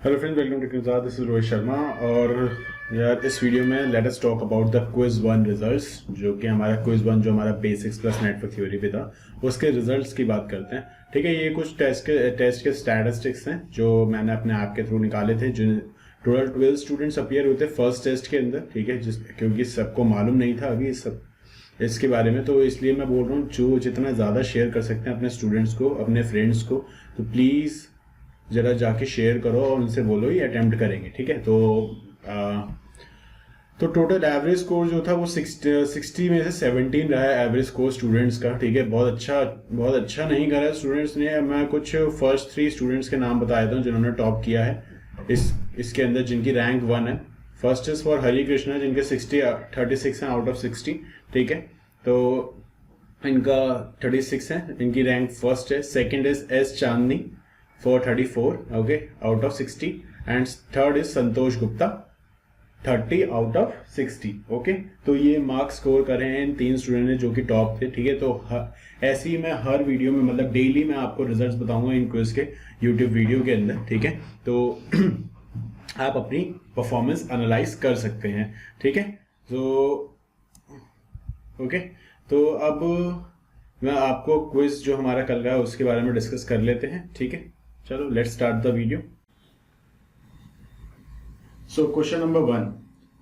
Hello friends, welcome to quiz. This is Rohit Sharma. और यार इस वीडियो में let us talk about the quiz one results, जो कि हमारा क्विज वन जो हमारा बेसिक्स प्लस नेटवर्क थ्योरी पे था, उसके रिजल्ट्स की बात करते हैं। ठीक है, ये कुछ टेस्ट के स्टैटिस्टिक्स हैं जो मैंने अपने ऐप के थ्रू निकाले थे। जो टोटल 12 स्टूडेंट्स अपीयर होते फर्स्ट टेस्ट के अंदर। ठीक है, क्योंकि सबको मालूम नहीं था अभी इसके बारे में, तो इसलिए मैं बोल रहा हूँ जो जितना ज़्यादा शेयर कर सकते हैं अपने स्टूडेंट्स को, अपने फ्रेंड्स को, तो प्लीज़ जरा जाके शेयर करो और उनसे बोलो ये अटेम्प्ट करेंगे। ठीक है, तो टोटल एवरेज स्कोर जो था वो 60 में से 17 रहा है एवरेज स्कोर स्टूडेंट्स का। ठीक है, बहुत अच्छा नहीं करा है स्टूडेंट्स ने। मैं कुछ फर्स्ट 3 स्टूडेंट्स के नाम बता देता हूँ जिन्होंने टॉप किया है इसके अंदर, जिनकी रैंक 1 है। फर्स्ट इज फॉर हरी कृष्णा, जिनके 36 हैं आउट ऑफ 60। ठीक है, तो इनका 36 है, इनकी रैंक फर्स्ट है। Second is S Chandni for 34, okay, out of 60, and third is Santosh Gupta 30 out of 60, okay। तो ये मार्क्स स्कोर कर रहे हैं इन 3 स्टूडेंट ने जो कि टॉप थे। ठीक है, तो ऐसे ही मैं हर वीडियो में, मतलब डेली मैं आपको रिजल्ट्स बताऊंगा इन क्विज के यूट्यूब वीडियो के अंदर। ठीक है, तो आप अपनी परफॉर्मेंस एनालाइज कर सकते हैं। ठीक है, तो ओके, तो अब मैं आपको क्विज जो हमारा कल का है उसके बारे में डिस्कस कर लेते हैं। ठीक है, चलो let's start the video. So question number 1,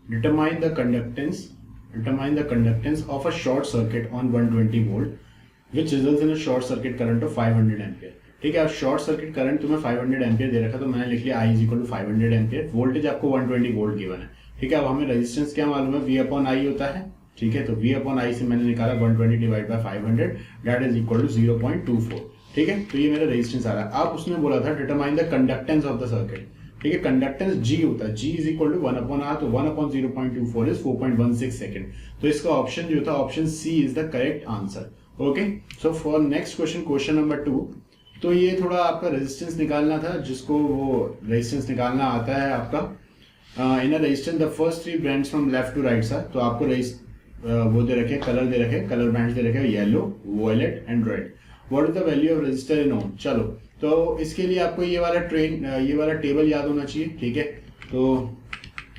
determine the conductance of a short circuit on 120 volt which results in a short circuit current of 500 ampere. ठीक है, अब शॉर्ट सर्किट करंट तुम्हें 500 एम्पियर दे रखा, तो मैंने लिख लिया I is equal to 500 ampere. Voltage आपको 120 वोल्ट गिवन है। ठीक है, अब हमें रेजिस्टेंस क्या मालूम है, V अपॉन I होता है। ठीक है, तो V अपॉन I से मैंने निकाला 120 divide by 500, that is equal to 0.24। ठीक है, तो ये मेरा रेजिस्टेंस आ रहा है। अब उसने बोला था determine the conductance of the circuit. ठीक है, कंडक्टेंस G होता है, G is equal to 1 upon R, तो 1 अपॉन 0.24 इज 4.16 सेकेंड। तो इसका ऑप्शन जो था, option C is the correct answer. Okay, so for next question, question number 2, तो ये थोड़ा आपका रेजिस्टेंस निकालना था, जिसको वो रेजिस्टेंस निकालना आता है आपका in a resistance the first 3 bands from left to right side. तो आपको वो दे रखे, कलर दे रखे, कलर बैंड्स दे रखे, yellow, violet and red. What is the value of resistor in ohm. चलो, तो इसके लिए आपको ये वाला टेबल याद होना चाहिए। ठीक है, तो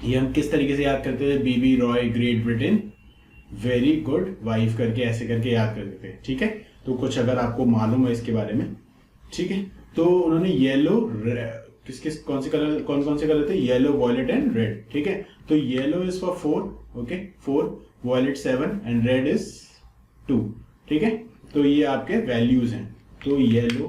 ये हम किस तरीके से याद करते थे, BB ROY great Britain very good wife करके, ऐसे करके याद करते थे। ठीक है, तो कुछ अगर आपको मालूम है इसके बारे में। ठीक है, तो उन्होंने येलो, कौन से कलर थे, येलो, वायलेट एंड रेड। ठीक है, तो yellow is for 4, okay, 4, violet 7 and red is 2। ठीक है, तो ये आपके वैल्यूज हैं। तो येलो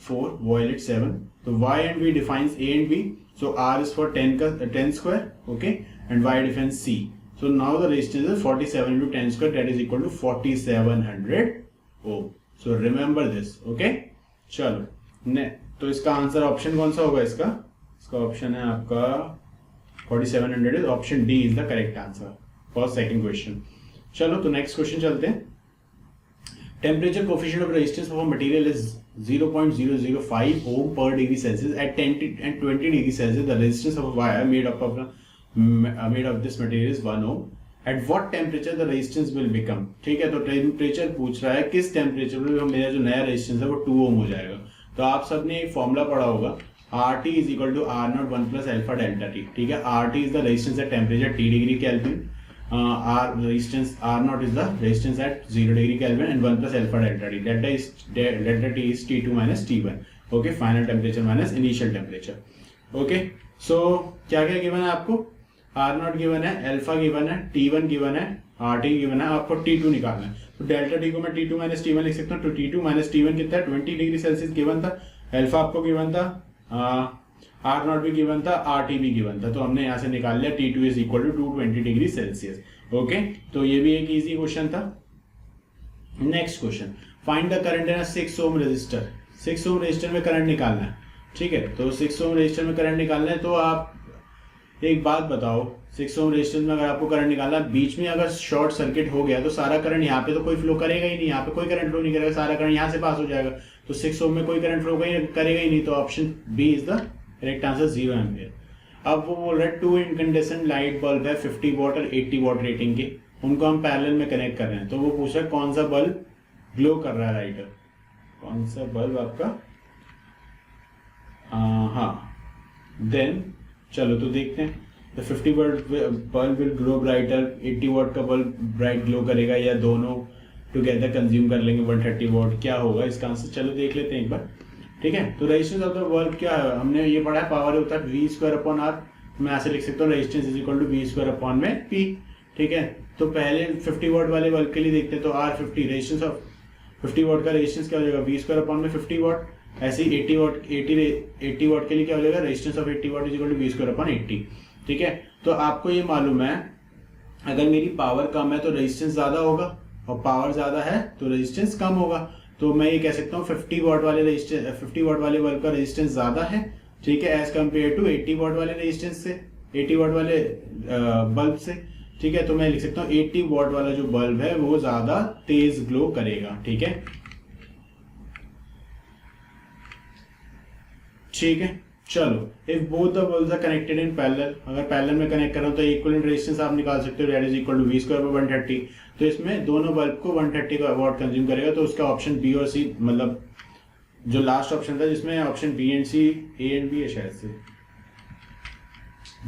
4, वायलेट 7, तो y and v defines a and b, so r is for 10 square, okay, and y defines c, so now the resistance is 47 into 10 square, that is equal to 4700 ohm, so remember this, okay। चलो ने, तो इसका answer option कौन सा होगा, इसका option है आपका 4700 is option D is the correct answer for second question. चलो, तो नेक्स्ट क्वेश्चन चलते हैं। Temperature coefficient of resistance of a material is 0.005 ohm per degree Celsius. At 10 and 20 degree Celsius, the resistance of a wire made of this material is 1 ohm. At what temperature the resistance will become? ठीक है, तो temperature पूछ रहा है, किस temperature पे मेरा जो नया रेजिस्टेंस है वो 2 ओम हो जाएगा। तो आप सबने एक फॉर्मूला पढ़ा होगा, RT is equal to R0 1 plus alpha delta T। ठीक है, RT is the resistance at temperature T degree Kelvin, R resistance R0 is the resistance at 0 degree Kelvin, and 1 plus alpha delta T. Delta T is T2 minus T1, okay, final temperature minus initial temperature, okay। So क्या क्या given है आपको, R0 given है, alpha given है, T1 given है, RT given है, आपको T2 निकालना है। तो डेल्टा T को मैं T2 minus T1 लिख सकता हूँ। तो T2 minus T1 कितना है, 20 डिग्री सेल्सियस गिवन था, अल्फा आपको गिवन था, R0 भी गिवन था, RT भी गिवन था, तो हमने यहाँ से निकाल लिया T2 is equal to 220 degree Celsius. Okay, तो ये भी एक इजी क्वेश्चन था। Next question, find the current in a 6 ohm resistor. 6 ohm resistor में करंट निकालना है। ठीक है, तो 6 ओम रेजिस्टर में करंट निकालना है, तो आप एक बात बताओ, 6 ओम रेजिस्टेंस में अगर आपको करंट निकालना, बीच में अगर शॉर्ट सर्किट हो गया तो सारा करंट यहाँ पे तो कोई फ्लो करेगा ही नहीं, यहाँ पे कोई करंट फ्लो नहीं करेगा, सारा करंट यहाँ से पास हो जाएगा। तो 6 ओम में कोई करंट फ्लो करेगा ही नहीं, तो option B is the correct answer, 0 ampere. अब वो बोल रहा है 2 इनकैंडेसेंट लाइट बल्ब है 50 वॉट और 80 वॉट रेटिंग के, उनको हम पैरेलल में कनेक्ट कर रहे हैं। तो वो पूछ रहा है कौन सा बल्ब ग्लो कर रहा है राइटर, कौन सा बल्ब आपका, हाँ देन चलो तो देखते हैं। The 50 watt bulb will glow brighter, 80 watt का बल्ब ब्राइट ग्लो करेगा, या दोनों टुगेदर कंज्यूम कर लेंगे 130 वाट, क्या होगा इसका आंसर? चलो देख लेते हैं एक बार, ठीक है। तो रेजिस्टेंस ऑफ द बल्ब क्या है, हमने ये पढ़ा है, पावर होता है वी स्क्वायर अपॉन आर। मैं ऐसे लिख सकता हूँ resistance is equal to V square upon में पी, ठीक है। तो पहले 50 वाट वाले बल्ब के लिए देखते हैं, तो आर 50 रेजिस्टेंस ऑफ 50 वाट का रेजिस्टेंस क्या हो जाएगा, वी स्क्वायर अपॉन में 50 वाट। ऐसे ही 80 वाट के लिए क्या हो जाएगा, resistance of 80 watt is equal to V square upon 80, ठीक है। तो आपको ये मालूम है अगर मेरी पावर कम है तो रेजिस्टेंस ज्यादा होगा, और पावर ज्यादा है तो रेजिस्टेंस कम होगा। तो मैं ये कह सकता हूँ 50 वाट वाले बल्ब का रेजिस्टेंस ज्यादा है, ठीक है, एज कम्पेयर टू 80 वाट वाले रेजिस्टेंस से, 80 वाट वाले बल्ब से, ठीक है। तो मैं लिख सकता हूँ 80 वाट वाला जो बल्ब है वो ज्यादा तेज ग्लो करेगा, ठीक है, ठीक है। चलो if both the bulbs are connected in parallel, अगर पैरेलल में कनेक्ट कर रहा हूं तो इक्विवेलेंट रेजिस्टेंस आप निकाल सकते हो, that is equal to V square by 130। तो इसमें दोनों बल्ब को 130 वाट कंज्यूम करेगा, तो उसका ऑप्शन बी और सी, मतलब जो लास्ट ऑप्शन था जिसमें option B and C, A and B है शायद से,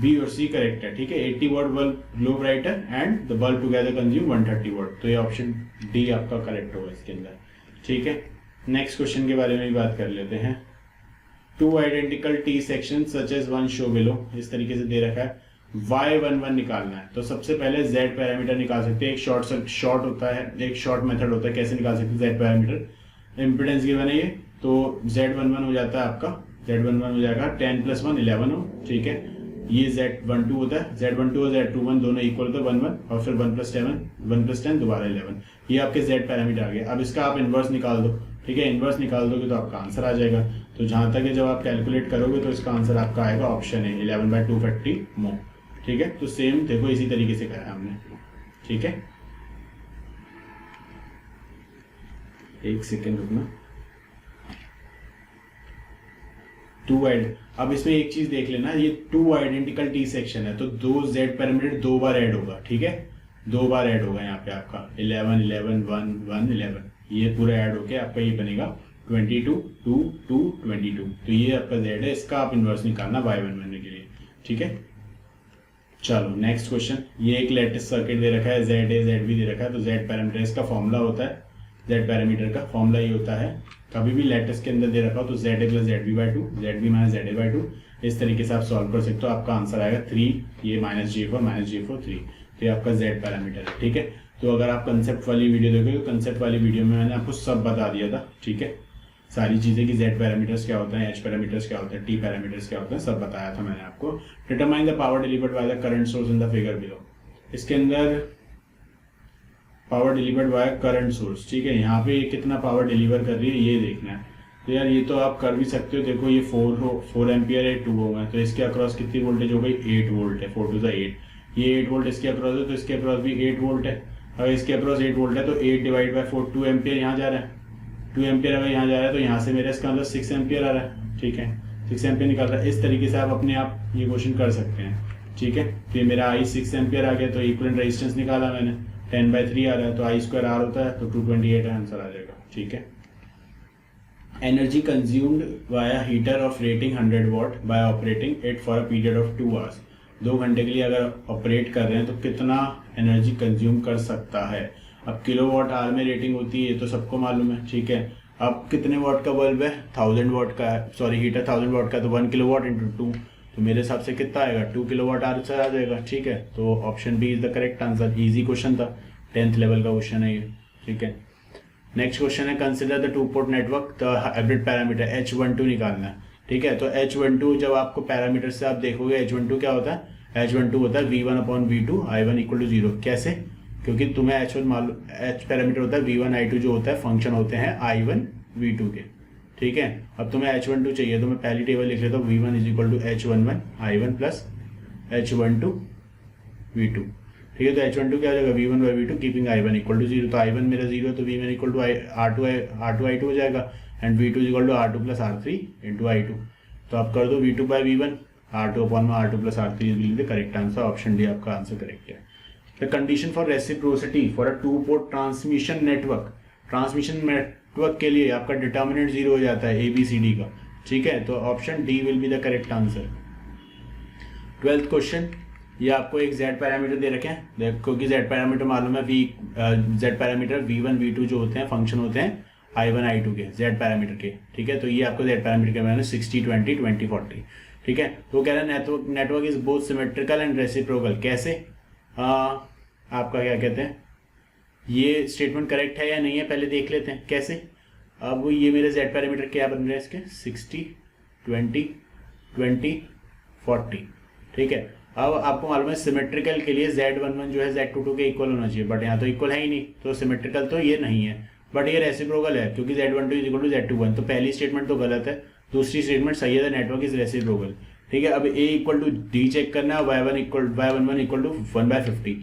बी और सी करेक्ट है, ठीक है। 80 watt bulb glow brighter and the bulb together consume 130 watt, तो ये ऑप्शन डी आपका करेक्ट होगा इसके अंदर, ठीक है। नेक्स्ट क्वेश्चन के बारे में भी बात कर लेते हैं। Two identical T section such as one show below, इस तरीके से दे रखा है, y11 निकालना है। तो सबसे पहले z पैरामीटर निकाल सकते हैं, एक शॉर्ट होता है, एक शॉर्ट मेथड होता है, कैसे निकाल सकते हैं z पैरामीटर। इम्पिडेंस गिवन है ये, तो z11 हो जाता है आपका, z11 हो जाएगा 10 + 1 11 हो, ठीक है। ये z12 होता है, z12 और z21 दोनों इक्वल होता है 1 1, और फिर 1 + 7 1 + 10 दोबारा 11, ये आपके z पैरामीटर आ गए। अब इसका आप इनवर्स निकाल दो, ठीक है, इनवर्स निकाल दोगे तो आपका आंसर आ जाएगा। तो जहां तक है जब आप कैलकुलेट करोगे तो इसका आंसर आपका आएगा ऑप्शन है 11/250 mho, ठीक है। तो सेम देखो इसी तरीके से करा हमने, ठीक है। एक सेकेंड रुकना। अब इसमें एक चीज देख लेना, ये 2 आइडेंटिकल टी सेक्शन है, तो 2 z पैरामीटर 2 बार ऐड होगा, ठीक है, 2 बार ऐड होगा यहाँ पे आपका 11 11 1 1 11, ये पूरा ऐड होके आपका ये बनेगा 22 2 2 22। तो ये आपका z है, इसका आप इनवर्स निकालना y11 के लिए, ठीक है। चलो नेक्स्ट क्वेश्चन, ये एक लेटेस्ट सर्किट दे रखा है, z a z b दे रखा है, तो z पैरामीटर इसका फॉर्मूला होता है, z पैरामीटर का फॉर्मूला ये होता है, कभी भी लेटेस्ट के अंदर दे रखा हो तो za + zb/2 zb - za/2, इस तरीके से आप सॉल्व कर सकते हो। आपका आंसर आएगा 3, ये -j4 3, तो ये आपका z पैरामीटर है, ठीक है। तो अगर आप कंसेप्ट वाली वीडियो देखोगे तो कंसेप्ट वाली वीडियो में मैंने आपको सब बता दिया था, ठीक है, सारी चीजें कि z पैरामीटर्स क्या होता है, h पैरामीटर्स क्या होता है, t पैरामीटर्स क्या होता है, सब बताया था मैंने आपको। Determine the power delivered by the current source in the figure below, इसके अंदर power delivered by current source, ठीक है, यहाँ पे कितना पावर डिलीवर कर रही है ये देखना है। तो यार ये तो आप कर भी सकते हो, देखो ये 4 एम्पियर है, 2 ओम है, तो इसके अक्रॉस कितनी वोल्टेज हो गई, 8 वोल्ट है, 4 × 8, ये 8 वोल्ट इसके अक्रॉस है, तो इसके अक्रॉस भी 8 वोल्ट है। अगर इसके अक्रॉस 8 वोल्ट है तो 8/4 2 एम्पियर यहाँ जा रहा है, 2 एम्पियर अगर यहाँ जा रहा है तो यहाँ से मेरे इसका मतलब 6 एम्पियर आ रहा है, ठीक है, 6 एम्पियर निकल रहा है। इस तरीके से आप अपने आप ये क्वेश्चन कर सकते हैं, ठीक है। तो ये मेरा I 6 एम्पियर आ गया, तो इक्विवेलेंट रेजिस्टेंस निकाला मैंने, 10/3 आ रहा है, तो I² R होता है, तो 228 आंसर आ जाएगा, ठीक है। Energy consumed via heater of rating 100 watt by operating it for a period of 2 hours, 2 घंटे के लिए अगर ऑपरेट कर रहे हैं तो कितना एनर्जी कंज्यूम कर सकता है। अब किलोवाट आवर में रेटिंग होती है, ये तो सबको मालूम है, ठीक है। अब कितने वाट का बल्ब है, 1000 वाट का है, सॉरी हीटर 1000 वाट का, तो 1 किलोवाट × 2, तो मेरे हिसाब से कितना आएगा, 2 किलोवाट आवर आ जाएगा, ठीक है। तो option B is the correct answer, easy question था, 10th लेवल का क्वेश्चन है ये, ठीक है। नेक्स्ट क्वेश्चन है, consider the 2 port network, the hybrid parameter H12 निकालना है, ठीक है। तो H12 जब आपको पैरामीटर से आप देखोगे, H12 क्या होता है, H12 होता है V1/V2 I1 = 0, कैसे, क्योंकि तुम्हें H1 मालूम, H पैरामीटर होता है V1 I2 जो होता है फंक्शन होते हैं I1 V2 के, ठीक है। अब तुम्हें H12 चाहिए तो मैं पहली टेबल लिख लेता हूँ, V1 = H11 I1 + H12 V2, ठीक है। तो H12 क्या हो जाएगा, V1/V2 कीपिंग I1 = 0, तो I1 मेरा 0 है तो V1 = R2 I2 हो जाएगा, and V2 = R2 + R3 × I2। तो आप कर दो V2/V1 R2/R2 + R3 is the correct answer, option D आपका आंसर करेक्ट है। The condition for reciprocity for a 2 port transmission network, transmission network के लिए आपका डिटर्मिनेंट 0 हो जाता है ABCD का, ठीक है। तो option D will be the correct answer, 12th question, ये आपको एक z पैरामीटर दे रखे हैं, क्योंकि z पैरामीटर मालूम है, z पैरामीटर v1 v2 जो होते हैं फंक्शन होते हैं i1 i2 के z पैरामीटर के, ठीक है। तो ये आपको z पैरामीटर के मैंने 60 20 20 40, ठीक है। तो कह रहा है network is both symmetrical and reciprocal. कैसे आपका क्या कहते हैं, ये स्टेटमेंट करेक्ट है या नहीं है पहले देख लेते हैं कैसे। अब ये मेरे z पैरामीटर क्या बन रहे हैं इसके 60 20 20 40, ठीक है। अब आपको मालूम है सिमेट्रिकल के लिए z11 जो है z22 के इक्वल होना चाहिए, बट यहाँ तो इक्वल है ही नहीं, तो सिमेट्रिकल तो ये नहीं है, बट ये रेसिप्रोकल है क्योंकि z12 is equal to z21। तो पहली स्टेटमेंट तो गलत है, दूसरी स्टेटमेंट सही है, नेटवर्क इज रेसिप्रोकल, ठीक है। अब a equal to d check करना है, y11 इक्वल टू 1/50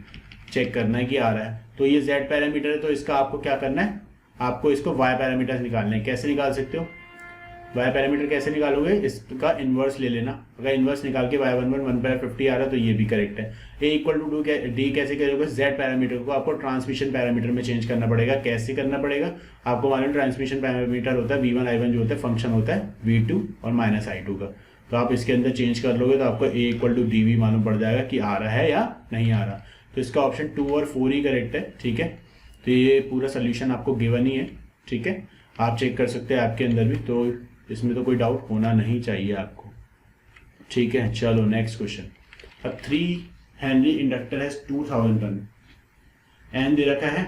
चेक करना है कि आ रहा है। तो ये z पैरामीटर है, तो इसका आपको क्या करना है, आपको इसको y पैरामीटर निकालना है। कैसे निकाल सकते हो y पैरामीटर, कैसे निकालोगे, इसका इन्वर्स ले लेना। अगर इन्वर्स निकाल के y11 1/50 आ रहा है तो ये भी करेक्ट है। a इक्वल टू d कैसे करोगे, z पैरामीटर को आपको ट्रांसमिशन पैरामीटर में चेंज करना पड़ेगा। कैसे करना पड़ेगा, आपको मालूम ट्रांसमिशन पैरामीटर होता है v1 i1 जो होता है फंक्शन होता है v2 और -i2 का। तो आप इसके अंदर चेंज कर लोगे तो आपको a इक्वल टू dv मालूम पड़ जाएगा कि आ रहा है या नहीं आ रहा। तो इसका ऑप्शन 2 और 4 ही करेक्ट है, ठीक है। तो ये पूरा सोल्यूशन आपको गिवन ही है, ठीक है। आप चेक कर सकते हैं आपके अंदर भी, तो इसमें तो कोई डाउट होना नहीं चाहिए आपको, ठीक है। चलो next question. A 3 henry inductor has 2000 turn and दे रखा है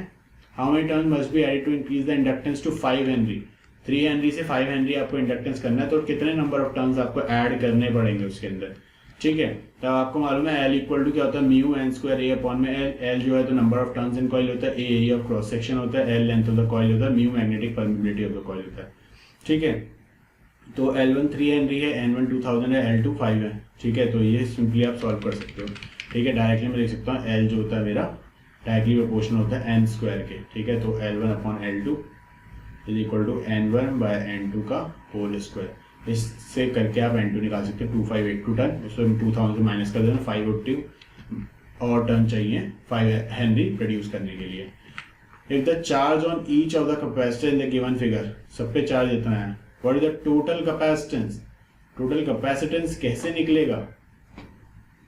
how many turn must be added to increase the inductance to 5 henry. 3 henry से 5 हेनरी आपको इंडक्टेंस करना है, तो कितने नंबर ऑफ टर्न्स आपको ऐड करने पड़ेंगे उसके अंदर, ठीक है। तो आपको मालूम है L इक्वल टू क्या होता है म्यू एन स्क्वायर ए अपॉन में L जो है तो number of turns in coil होता है, ए एरिया ऑफ क्रॉस सेक्शन होता है, L length of the coil होता है, mu magnetic permeability of the coil होता है, ठीक है। तो L1 3 हेनरी है, N1 2000 है, L2 5 है, ठीक है। तो ये सिंपली आप सॉल्व कर सकते हो, ठीक है। डायरेक्टली मैं लिख सकता हूँ L जो होता है मेरा डायरेक्टली प्रोपोर्शनल होता है n स्क्वायर के, ठीक है। तो L1 upon L2 is equal to N1 by N2 का होल स्क्वायर। इससे करके आप N2 निकाल सकते हैं 2582 टन, उसमें 2000 से माइनस कर देना, 580 और टन चाहिए 5 हेनरी प्रोड्यूस करने के लिए। If the charge on each of the capacitor in the given figure, सब पे चार्ज इतना है, what is the total capacitance. Total capacitance कैसे निकलेगा,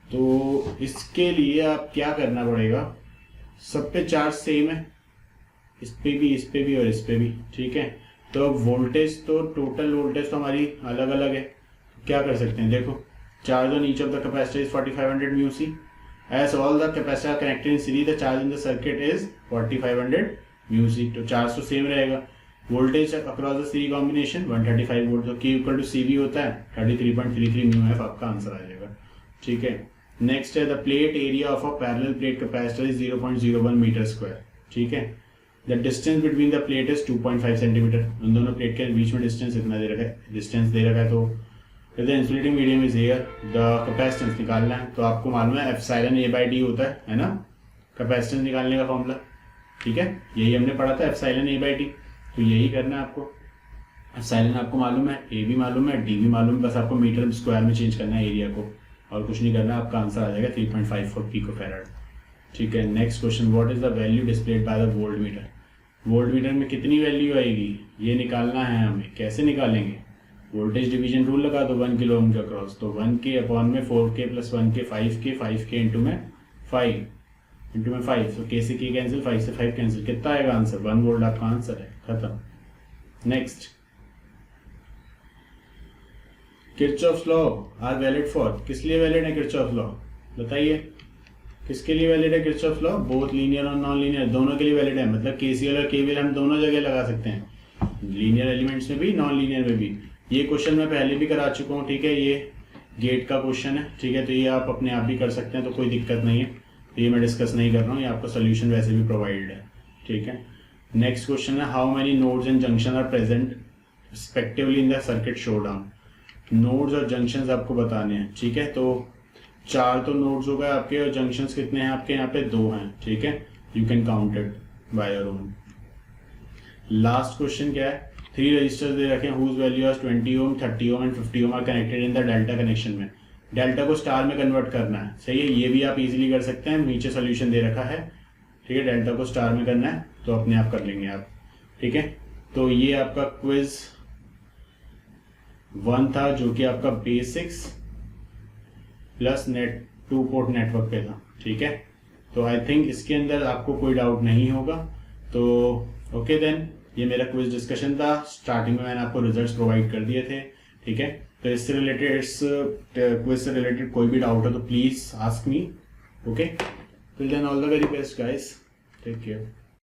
तो इसके लिए आप क्या करना पड़ेगा, सब पे चार्ज सेम है, इस पे भी और इस पे भी, ठीक है। तो वोल्टेज तो टोटल वोल्टेज तो हमारी अलग अलग है, क्या कर सकते हैं, देखो charge on each of the capacitor is 4500 mu C, as all the capacitor connected in series the charge in the circuit is 4500 mu C. तो चार्ज तो सेम रहेगा। Voltage across the series combination 135 volt, तो Q equal to CV होता है 33.33 mu F, आपका answer आ जाएगा, ठीक है। नेक्स्ट है the plate area of a parallel plate capacitor is 0.01 metre square, ठीक है। The distance between the plate is 2.5 centimetre, उन दोनों प्लेट के बीच में डिस्टेंस इतना दे रखा है, डिस्टेंस दे रखा है। तो the insulating medium is air, the capacitance निकालना है, तो आपको मालूम है एप्सिलॉन A/D होता है ना कैपेसिटेंस निकालने का फॉर्मूला, ठीक है। यही हमने पढ़ा था एप्सिलॉन A/D, तो यही करना है आपको। एप्सिलॉन आपको मालूम है, A भी मालूम है, D भी मालूम है, बस आपको मीटर स्क्वायर में चेंज करना है एरिया को, और कुछ नहीं करना, आपका आंसर आ जाएगा 3.54 पिकोफैराड, ठीक है। Next question, what is the value displayed by the volt meter. Volt meter में कितनी वैल्यू आएगी, ये निकालना है हमें। कैसे निकालेंगे, वोल्टेज डिवीजन रूल लगा दो 1 किलो ओम के अक्रॉस, तो 1K अपॉन में 4K plus 1K 5K into में 5 तो K से K कैंसिल, 5 से 5 कैंसिल, कितना आएगा आंसर, 1 वोल्ट आपका आंसर है, खत्म। Next, Kirchhoff's law are valid for, किस लिए वैलिड है किरचॉफ्स लॉ, बताइए किसके लिए वैलिड है किरचॉफ्स लॉ। बोथ लीनियर और नॉन लीनियर दोनों के लिए वैलिड है, मतलब KCL और KVL हम दोनों जगह लगा सकते हैं, लीनियर एलिमेंट्स में भी नॉन लीनियर में भी। ये क्वेश्चन मैं पहले भी करा चुका हूँ, ठीक है। ये गेट का क्वेश्चन है, ठीक है। तो ये आप अपने आप भी कर सकते हैं, तो कोई दिक्कत नहीं है, तो ये मैं डिस्कस नहीं कर रहा हूँ, ये आपका सोल्यूशन वैसे भी प्रोवाइडेड है, ठीक है। नेक्स्ट क्वेश्चन है how many nodes and junction are present respectively in the circuit show down. Nodes और जंक्शंस आपको बताने हैं, ठीक है। तो 4 तो नोड्स हो गए आपके, और जंक्शंस कितने हैं आपके यहाँ पे 2 हैं, ठीक है। You can count it by your own. Last question क्या है, 3 रजिस्टर्स दे रखे हैं whose value is 20 ohm 30 ohm and 50 ohm are connected in the delta connection में। डेल्टा को स्टार में कन्वर्ट करना है, सही है। ये भी आप इजीली कर सकते हैं, नीचे सोल्यूशन दे रखा है, ठीक है। डेल्टा को स्टार में करना है तो अपने आप कर लेंगे आप, ठीक है। तो ये आपका क्विज 1 था, जो कि आपका basics plus net 2 port network पे था, ठीक है। तो आई थिंक इसके अंदर आपको कोई डाउट नहीं होगा। तो ओके देन, ये मेरा क्विज डिस्कशन था। स्टार्टिंग में मैंने आपको रिजल्ट्स प्रोवाइड कर दिए थे, ठीक है। तो इससे रिलेटेड, इस क्विज से रिलेटेड कोई भी डाउट हो तो please ask me, okay. Till then all the very best guys, take care.